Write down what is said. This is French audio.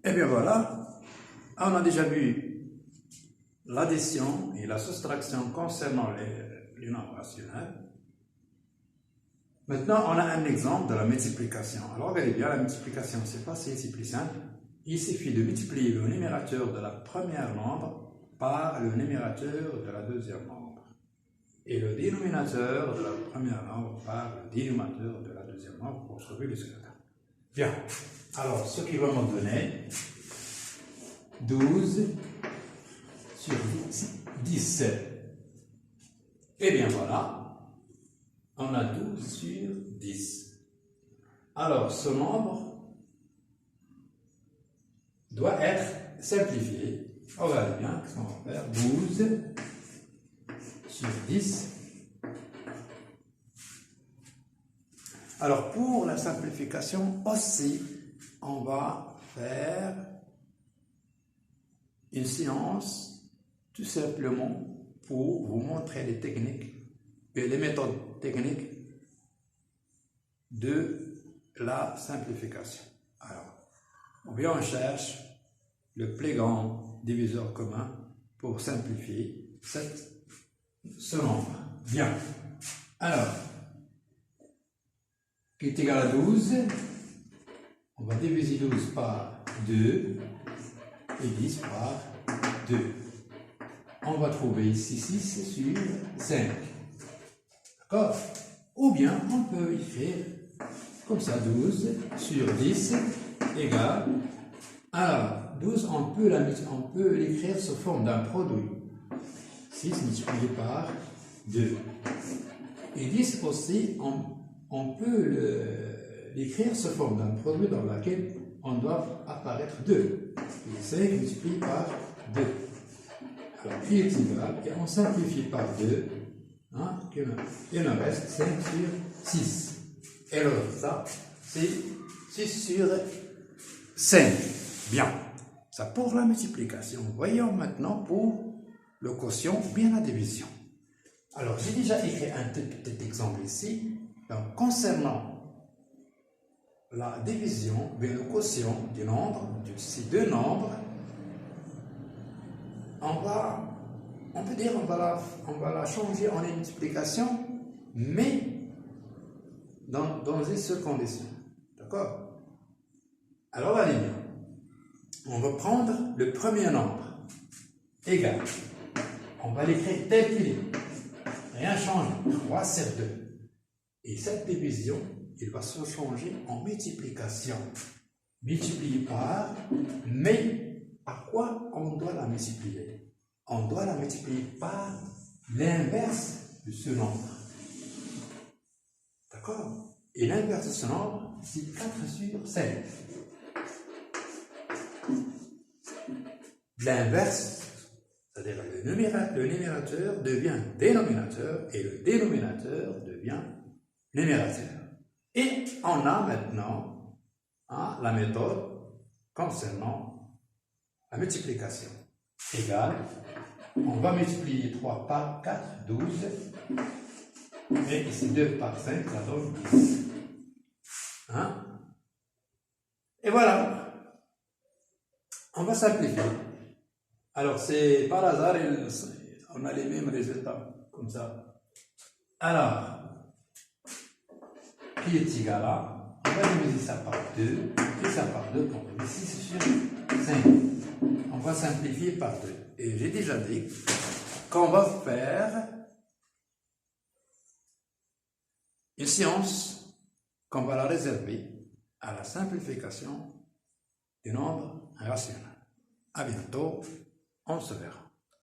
Et bien voilà, on a déjà vu l'addition et la soustraction concernant les nombres rationnels. Maintenant, on a un exemple de la multiplication. Alors, regardez bien, la multiplication, c'est facile, c'est plus simple. Il suffit de multiplier le numérateur de la première nombre par le numérateur de la deuxième nombre. Et le dénominateur de la première nombre par le dénominateur de la deuxième nombre pour trouver le résultat. Bien. Alors, ce qui va me donner 12 sur 10. Et bien voilà, on a 12 sur 10. Alors, ce nombre doit être simplifié. Regardez bien ce qu'on va faire. 12 sur 10. Alors, pour la simplification aussi, on va faire une séance tout simplement pour vous montrer les techniques et les méthodes techniques de la simplification. Alors, ou bien on cherche le plus grand diviseur commun pour simplifier ce nombre. Bien. Alors, qui est égal à 12, on va diviser 12 par 2 et 10 par 2. On va trouver ici 6 sur 5. D'accord? Ou bien on peut écrire comme ça 12 sur 10 égale. Alors, 12, on peut l'écrire sous forme d'un produit. 6 multiplié par 2. Et 10 aussi, on peut l'écrire sous forme d'un produit dans lequel on doit apparaître 2. Et 5 multiplié par 2. Alors, qui est égal, et on simplifie par 2, hein, il nous reste 5 sur 6. Et alors, ça, c'est 6 sur 5. Bien. Ça pour la multiplication. Voyons maintenant pour le quotient ou bien la division. Alors, j'ai déjà écrit un petit exemple ici. Donc, concernant la division, bien le quotient du nombre, de ces deux nombres, on peut dire on va la changer en une multiplication, mais dans une seule condition. D'accord? Alors, allez bien. On va prendre le premier nombre, égal. On va l'écrire tel qu'il est. Rien ne change. 3 sur 2. Et cette division, il va se changer en multiplication. Multiplié par, mais à quoi on doit la multiplier? On doit la multiplier par l'inverse de ce nombre. D'accord? Et l'inverse de ce nombre, c'est 4 sur 5. L'inverse, c'est-à-dire le numérateur devient dénominateur et le dénominateur devient numérateur. Et on a maintenant la méthode concernant la multiplication. Égal, on va multiplier 3 par 4, 12, et ici 2 par 5, ça donne 10. Hein? Et voilà, on va simplifier. Alors, c'est par hasard, on a les mêmes résultats, comme ça. Alors, qui est égal à, on va diviser ça par 2, et ça par 2, pour donner 6 sur 5. On va simplifier par 2. Et j'ai déjà dit qu'on va faire une séance qu'on va la réserver à la simplification du nombre rationnel. À bientôt, on se verra.